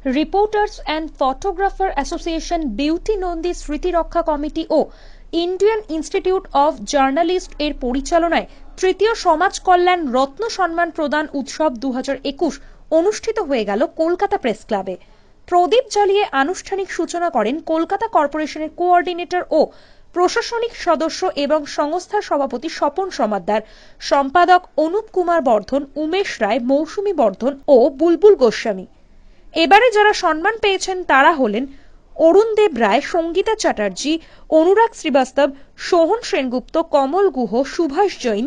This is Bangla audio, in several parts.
Reporters and photographer association Beauty Nandi স্মৃতি রক্ষা কমিটি ও ইন্ডিয়ান ইনস্টিটিউট অফ জার্নালিস্ট এর পরিচালনায় তৃতীয় সমাজ কল্যাণ রত্ন সম্মান প্রদান উৎসব 2021 অনুষ্ঠিত হয়ে গেল কলকাতা প্রেস ক্লাবে। প্রদীপ জ্বালিয়ে আনুষ্ঠানিক সূচনা করেন কলকাতা কর্পোরেশনের কোঅর্ডিনেটর ও প্রশাসনিক সদস্য এবং সংস্থার সভাপতি স্বপন সমাদ্দার, সম্পাদক অনুপ কুমার বর্ধন, উমেশ রায়, মৌসুমী বর্ধন ও বুলবুল গোস্বামী। এবারে যারা সম্মান পেয়েছেন তারা হলেন অরুণ দেব রায়, সঙ্গীতা চ্যাটার্জি, অনুরাগ শ্রীবাস্তব, সোহন সেনগুপ্ত, কমল গুহ, সুভাষ জৈন,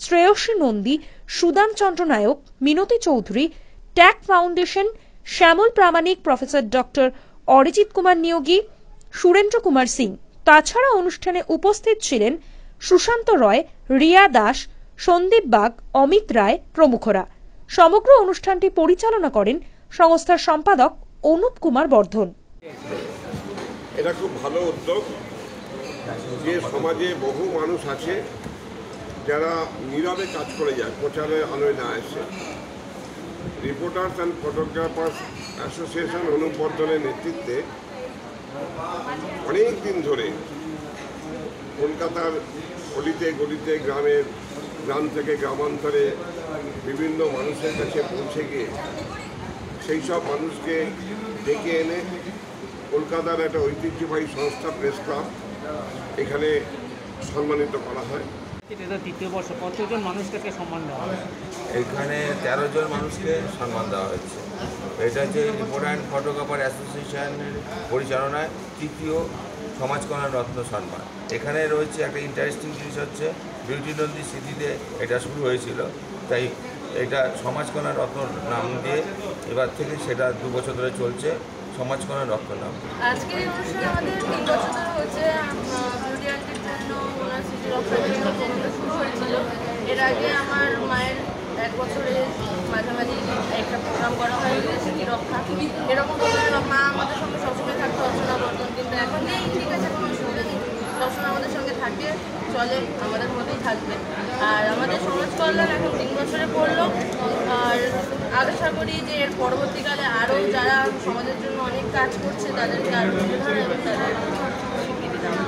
শ্রেয়সী নন্দী, সুদাম চন্দ্র নায়ক, মিনতি চৌধুরী, ট্যাগ ফাউন্ডেশন, শ্যামল প্রামাণিক, প্রফেসর ডক্টর অরিজিৎ কুমার নিয়োগী, সুরেন্দ্র কুমার সিং। তাছাড়া অনুষ্ঠানে উপস্থিত ছিলেন সুশান্ত রয়, রিয়া দাস, সন্দীপ বাগ, অমিত রায় প্রমুখরা। সমগ্র অনুষ্ঠানটি পরিচালনা করেন সংস্থার সম্পাদক অনুপ কুমার বর্ধন। এটা খুব ভালো উদ্যোগ যে সমাজে বহু মানুষ আছে যারা নীরবে কাজ করে যায়, প্রচারের আলোয় না এসে। Reporters and photographers association Anup বর্ধনের নেতৃত্বে অনেক দিন ধরে কলকাতার অলিতে গলিতে গ্রাম থেকে গ্রামান্তরে বিভিন্ন মানুষের কাছে পৌঁছে গিয়ে সেই সব মানুষকে ডেকে এনে কলকাতার একটা ঐতিহ্যবাহী সংস্থা প্রেস ক্লাব এখানে সম্মানিত করা হয়। এটা তৃতীয় বর্ষ, কতজন মানুষকে সম্মান দেওয়া হয়? এখানে 13 জন মানুষকে সম্মান দেওয়া হচ্ছে। এটা হচ্ছে রিপোর্টার অ্যান্ড ফটোগ্রাফার অ্যাসোসিয়েশনের পরিচালনায় তৃতীয় সমাজ কল্যাণ রত্ন সম্মান। এখানে রয়েছে একটা ইন্টারেস্টিং জিনিস হচ্ছে বিউটি নন্দী স্মৃতিতে এটা শুরু হয়েছিল, তাই এটা সমাজ কল্যাণ রত্ন নাম দিয়ে এবার থেকে সেটা 2 বছর ধরে চলছে সমাজ কল্যাণ রত্ন নাম। আজকের এই অনুষ্ঠানে আমাদের 3 বছর ধরে হচ্ছে বিউটি আর্টের জন্য ওনার স্মৃতি রক্ষার জন্য প্রোগ্রামটা শুরু হয়েছিল। এর আগে আমার মায়ের 1 বছরের মাঝামাঝি একটা প্রোগ্রাম করা হয় স্মৃতি রক্ষা। এরকম প্রোগ্রাম মা আমাদের সঙ্গে সবসময় থাকতো, অর্চনা বর্ধন, কিন্তু এখন নেই, ঠিক আছে, কোনো অসুবিধা নেই, সবসময় আমাদের সঙ্গে থাকে, চলে, আমাদের মধ্যেই থাকবে। আর আমাদের সমাজ কল্যাণ এখন 3 বছরে পড়লো। আর আশা করি যে এর পরবর্তীকালে আরও যারা সমাজের জন্য অনেক কাজ করছে তাদেরকে আরও তুলে ধরা এবং তাদের স্বীকৃতি দেওয়া।